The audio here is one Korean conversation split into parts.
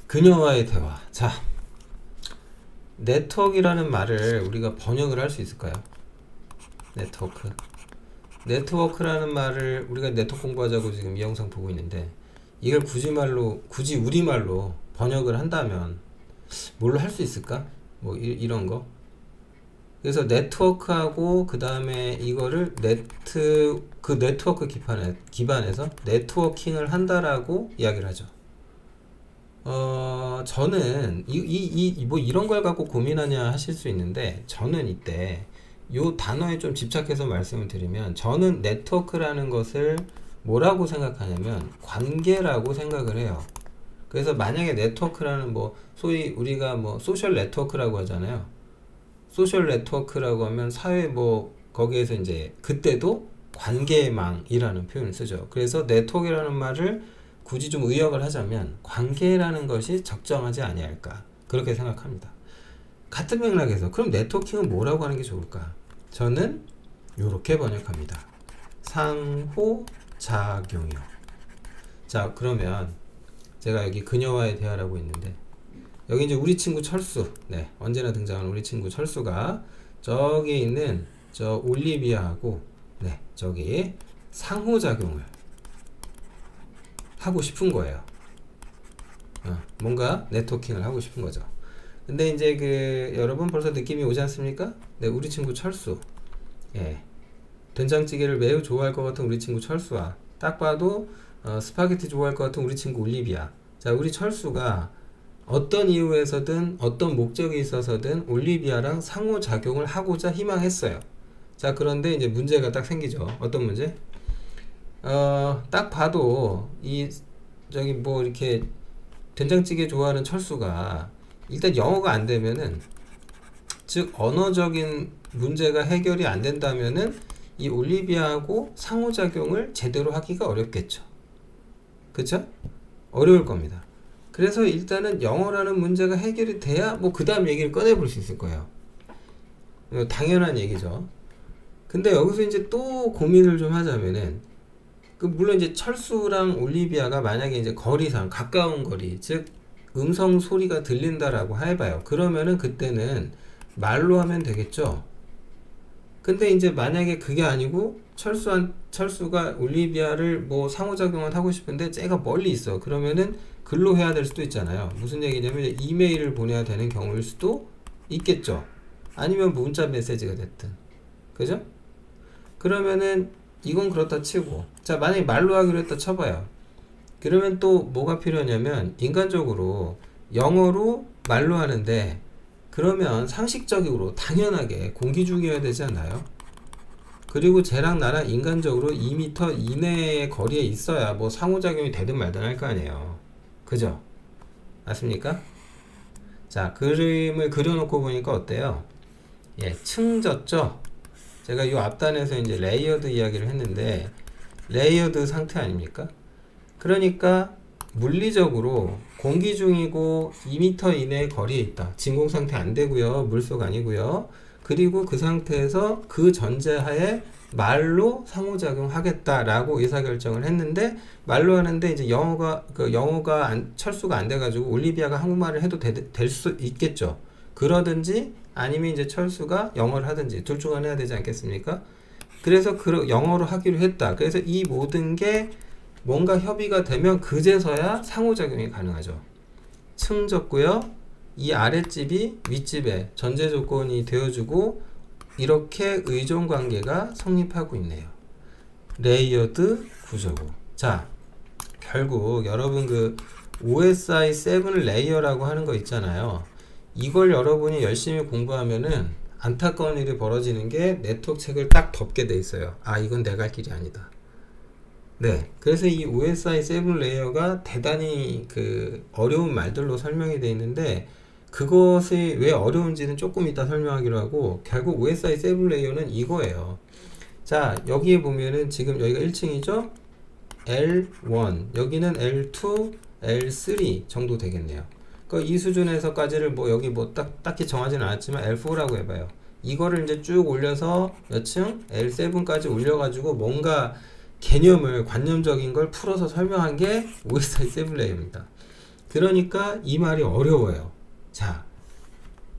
그녀와의 대화. 자, 네트워크라는 말을 우리가 번역을 할 수 있을까요? 네트워크. 네트워크라는 말을 우리가 네트워크 공부하자고 지금 이 영상 보고 있는데, 이걸 굳이 우리말로 번역을 한다면 뭘로 할 수 있을까? 뭐 이런 거. 그래서 네트워크하고 그 다음에 이거를 그 네트워크 기반에서 네트워킹을 한다라고 이야기를 하죠. 저는 뭐 이런 걸 갖고 고민하냐 하실 수 있는데, 저는 이때 요 단어에 좀 집착해서 말씀을 드리면, 저는 네트워크라는 것을 뭐라고 생각하냐면 관계라고 생각을 해요. 그래서 만약에 네트워크라는 뭐 소위 우리가 뭐 소셜 네트워크라고 하잖아요. 소셜 네트워크라고 하면 사회 뭐 거기에서 이제 그때도 관계망이라는 표현을 쓰죠. 그래서 네트워크라는 말을 굳이 좀 의역을 하자면 관계라는 것이 적정하지 아니할까, 그렇게 생각합니다. 같은 맥락에서 그럼 네트워킹은 뭐라고 하는 게 좋을까? 저는 이렇게 번역합니다. 상호작용이요. 자, 그러면 제가 여기 그녀와의 대화라고 있는데, 여기 이제 우리 친구 철수, 네, 언제나 등장하는 우리 친구 철수가 저기 있는 저 올리비아하고, 네, 저기 상호작용을 하고 싶은 거예요. 뭔가 네트워킹을 하고 싶은 거죠. 근데 이제 여러분 벌써 느낌이 오지 않습니까? 네, 우리 친구 철수, 예, 된장찌개를 매우 좋아할 것 같은 우리 친구 철수와 딱 봐도 스파게티 좋아할 것 같은 우리 친구 올리비아. 자, 우리 철수가 어떤 이유에서든 어떤 목적이 있어서든 올리비아랑 상호작용을 하고자 희망했어요. 자, 그런데 이제 문제가 딱 생기죠. 어떤 문제? 딱 봐도 저기 뭐 이렇게 된장찌개 좋아하는 철수가 일단 영어가 안 되면은, 즉 언어적인 문제가 해결이 안 된다면은 이 올리비아하고 상호작용을 제대로 하기가 어렵겠죠. 그쵸? 어려울 겁니다. 그래서 일단은 영어라는 문제가 해결이 돼야 뭐 그 다음 얘기를 꺼내볼 수 있을 거예요. 당연한 얘기죠. 근데 여기서 이제 또 고민을 좀 하자면은, 물론 이제 철수랑 올리비아가 만약에 이제 거리상 가까운 거리, 즉 음성 소리가 들린다라고 해봐요. 그러면은 그때는 말로 하면 되겠죠. 근데 이제 만약에 그게 아니고 철수가 올리비아를 뭐 상호작용을 하고 싶은데 쟤가 멀리 있어. 그러면은 글로 해야 될 수도 있잖아요. 무슨 얘기냐면 이메일을 보내야 되는 경우일 수도 있겠죠. 아니면 문자 메시지가 됐든. 그죠? 그러면은 이건 그렇다 치고, 자, 만약에 말로 하기로 했다 쳐봐요. 그러면 또 뭐가 필요하냐면, 인간적으로 영어로 말로 하는데, 그러면 상식적으로 당연하게 공기 중이어야 되지 않나요? 그리고 쟤랑 나랑 인간적으로 2m 이내의 거리에 있어야 뭐 상호작용이 되든 말든 할 거 아니에요. 그죠? 맞습니까? 자, 그림을 그려놓고 보니까 어때요? 예, 층졌죠? 제가 이 앞단에서 이제 레이어드 이야기를 했는데, 레이어드 상태 아닙니까? 그러니까 물리적으로 공기 중이고 2m 이내의 거리에 있다. 진공 상태 안 되고요. 물속 아니고요. 그리고 그 상태에서 그 전제하에 말로 상호작용 하겠다라고 의사결정을 했는데, 말로 하는데 이제 영어가 철수가 안 돼가지고 올리비아가 한국말을 해도 될 수 있겠죠. 그러든지 아니면 이제 철수가 영어를 하든지 둘 중 하나 해야 되지 않겠습니까? 그래서 영어로 하기로 했다. 그래서 이 모든 게 뭔가 협의가 되면 그제서야 상호작용이 가능하죠. 층졌고요. 이 아랫집이 윗집의 전제 조건이 되어주고, 이렇게 의존관계가 성립하고 있네요. 레이어드 구조고. 자, 결국 여러분 OSI 7 레이어라고 하는 거 있잖아요. 이걸 여러분이 열심히 공부하면은 안타까운 일이 벌어지는 게, 네트워크 책을 딱 덮게 돼 있어요. 아, 이건 내 갈 길이 아니다. 네, 그래서 이 OSI 7 레이어가 대단히 어려운 말들로 설명이 되어 있는데, 그것이 왜 어려운지는 조금 이따 설명하기로 하고, 결국 OSI 7 레이어는 이거예요. 자, 여기에 보면은 지금 여기가 1층이죠? L1, 여기는 L2, L3 정도 되겠네요. 이 수준에서까지를 뭐 여기 뭐 딱히 정하지는 않았지만 L4라고 해봐요. 이거를 이제 쭉 올려서 몇 층? L7까지 올려가지고 뭔가 개념을, 관념적인 걸 풀어서 설명한 게 OSI 7 레이어입니다. 그러니까 이 말이 어려워요. 자,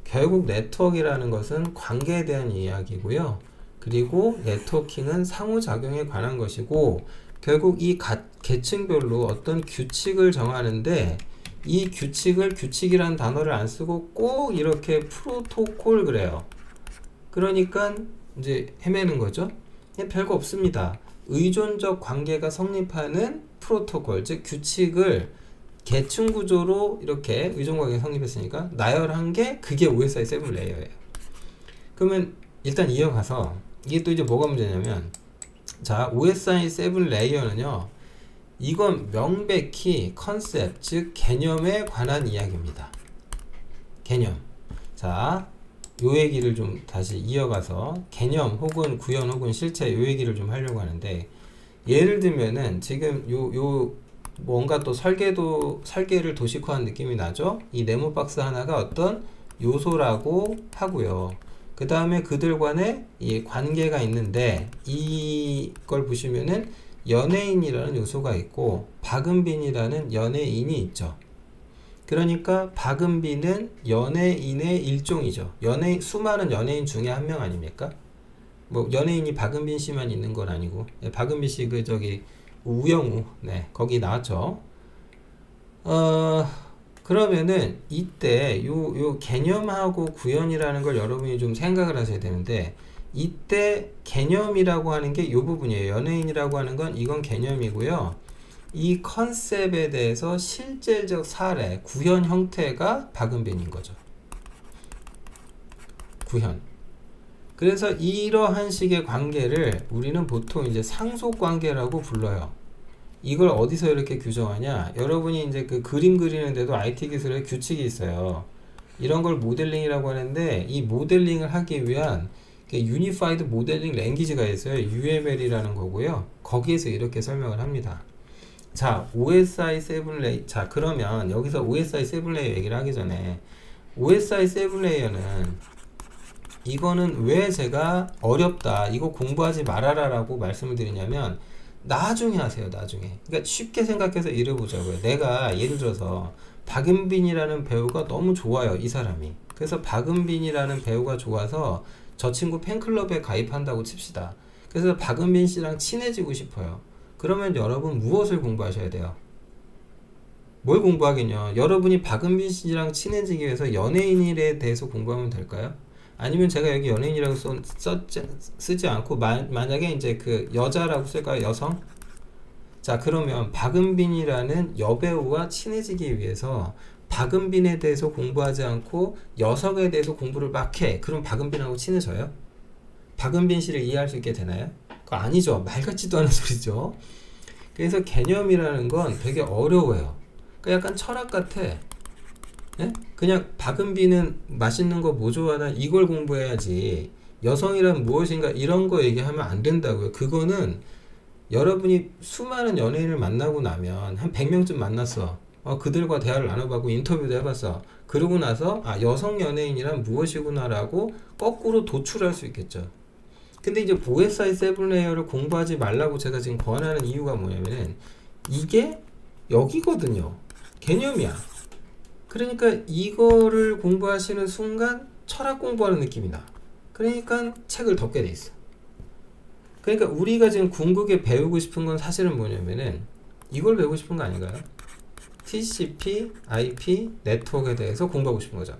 결국 네트워크라는 것은 관계에 대한 이야기고요. 그리고 네트워킹은 상호작용에 관한 것이고, 결국 이 계층별로 어떤 규칙을 정하는데, 이 규칙을 규칙이라는 단어를 안 쓰고 꼭 이렇게 프로토콜 그래요. 그러니까 이제 헤매는 거죠. 별거 없습니다. 의존적 관계가 성립하는 프로토콜, 즉 규칙을 계층 구조로 이렇게 의존관계가 성립했으니까 나열한 게 그게 OSI 7 레이어예요. 그러면 일단 이어가서 이게 또 이제 뭐가 문제냐면, 자, OSI 7 레이어는요, 이건 명백히 컨셉, 즉 개념에 관한 이야기입니다. 개념. 자, 요 얘기를 좀 다시 이어가서 개념 혹은 구현 혹은 실체 요 얘기를 좀 하려고 하는데, 예를 들면은 지금 요 뭔가 또 설계를 도식화한 느낌이 나죠? 이 네모박스 하나가 어떤 요소라고 하고요. 그 다음에 그들 간에 이 관계가 있는데, 이걸 보시면은 연예인이라는 요소가 있고 박은빈이라는 연예인이 있죠. 그러니까 박은빈은 연예인의 일종이죠. 수많은 연예인 중에 한 명 아닙니까? 뭐 연예인이 박은빈 씨만 있는 건 아니고, 박은빈 씨 그 저기 우영우, 네, 거기 나왔죠. 그러면은 이때 요 개념하고 구현이라는 걸 여러분이 좀 생각을 하셔야 되는데, 이때 개념이라고 하는 게 요 부분이에요. 연예인이라고 하는 건 이건 개념이고요. 이 컨셉에 대해서 실질적 사례, 구현 형태가 박은빈인 거죠. 구현. 그래서 이러한 식의 관계를 우리는 보통 이제 상속 관계라고 불러요. 이걸 어디서 이렇게 규정하냐? 여러분이 이제 그 그림 그리는데도 IT 기술의 규칙이 있어요. 이런 걸 모델링이라고 하는데, 이 모델링을 하기 위한 유니파이드 모델링 랭귀지가 있어요. UML이라는 거고요. 거기에서 이렇게 설명을 합니다. 자, OSI 7 레이, 자, 그러면 여기서 OSI 7 레이어 얘기를 하기 전에, OSI 7 레이어는 이거는 왜 제가 어렵다, 이거 공부하지 말아라 라고 말씀을 드리냐면, 나중에 하세요. 나중에. 그러니까 쉽게 생각해서 이래보자고요. 내가 예를 들어서 박은빈이라는 배우가 너무 좋아요, 이 사람이. 그래서 박은빈이라는 배우가 좋아서 저 친구 팬클럽에 가입한다고 칩시다. 그래서 박은빈 씨랑 친해지고 싶어요. 그러면 여러분 무엇을 공부하셔야 돼요? 뭘 공부하겠냐? 여러분이 박은빈 씨랑 친해지기 위해서 연예인에 대해서 공부하면 될까요? 아니면 제가 여기 연예인이라고 쓰지 않고 만약에 이제 그 여자라고 쓸까요? 여성? 자, 그러면 박은빈이라는 여배우와 친해지기 위해서 박은빈에 대해서 공부하지 않고 여성에 대해서 공부를 막 해. 그럼 박은빈하고 친해져요? 박은빈 씨를 이해할 수 있게 되나요? 그거 아니죠. 말 같지도 않은 소리죠. 그래서 개념이라는 건 되게 어려워요. 그러니까 약간 철학 같아. 예? 그냥 박은빈은 맛있는 거 뭐 좋아하나 이걸 공부해야지, 여성이란 무엇인가 이런 거 얘기하면 안 된다고요. 그거는 여러분이 수많은 연예인을 만나고 나면 한 100명쯤 만났어. 그들과 대화를 나눠봤고 인터뷰도 해봤어. 그러고 나서 여성 연예인이란 무엇이구나 라고 거꾸로 도출할 수 있겠죠. 근데 이제 OSI 7 레이어를 공부하지 말라고 제가 지금 권하는 이유가 뭐냐면은, 이게 여기거든요. 개념이야. 그러니까 이거를 공부하시는 순간 철학 공부하는 느낌이 나. 그러니까 책을 덮게 돼 있어. 그러니까 우리가 지금 궁극에 배우고 싶은 건 사실은 뭐냐면은 이걸 배우고 싶은 거 아닌가요? TCP, IP, 네트워크에 대해서 공부하고 싶은 거죠.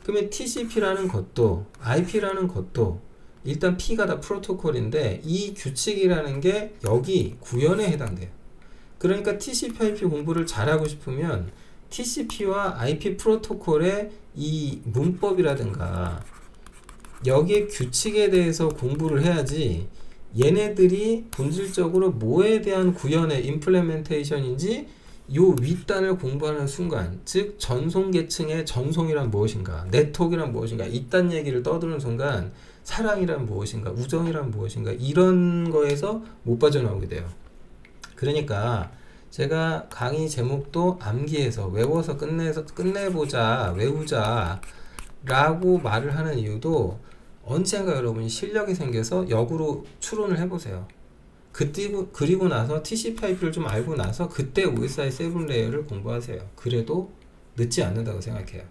그러면 TCP라는 것도 IP라는 것도 일단 P가 다 프로토콜인데, 이 규칙이라는 게 여기 구현에 해당돼요. 그러니까 TCP, IP 공부를 잘하고 싶으면 TCP와 IP 프로토콜의 이 문법이라든가 여기에 규칙에 대해서 공부를 해야지, 얘네들이 본질적으로 뭐에 대한 구현의 임플레멘테이션인지 요 윗단을 공부하는 순간, 즉 전송계층의 전송이란 무엇인가, 네트워크란 무엇인가, 이딴 얘기를 떠드는 순간 사랑이란 무엇인가, 우정이란 무엇인가, 이런 거에서 못 빠져나오게 돼요. 그러니까 제가 강의 제목도 암기해서 외워서 끝내보자, 외우자 라고 말을 하는 이유도, 언젠가 여러분이 실력이 생겨서 역으로 추론을 해보세요. 그리고 나서 TCP/IP를 좀 알고 나서 그때 OSI 7 레이어를 공부하세요. 그래도 늦지 않는다고 생각해요.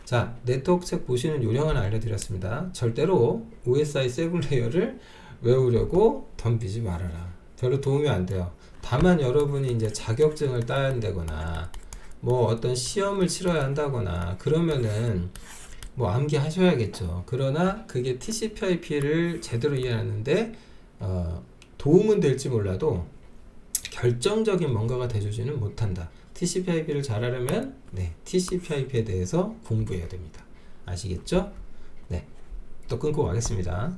자, 네트워크 책 보시는 요령은 알려드렸습니다. 절대로 OSI 7 레이어를 외우려고 덤비지 말아라. 별로 도움이 안 돼요. 다만 여러분이 이제 자격증을 따야 한다거나 뭐 어떤 시험을 치러야 한다거나 그러면은 뭐 암기하셔야겠죠. 그러나 그게 TCP/IP를 제대로 이해하는데 도움은 될지 몰라도 결정적인 뭔가가 돼주지는 못한다. TCP/IP를 잘 하려면 TCP/IP에 대해서 공부해야 됩니다. 아시겠죠? 네, 또 끊고 가겠습니다.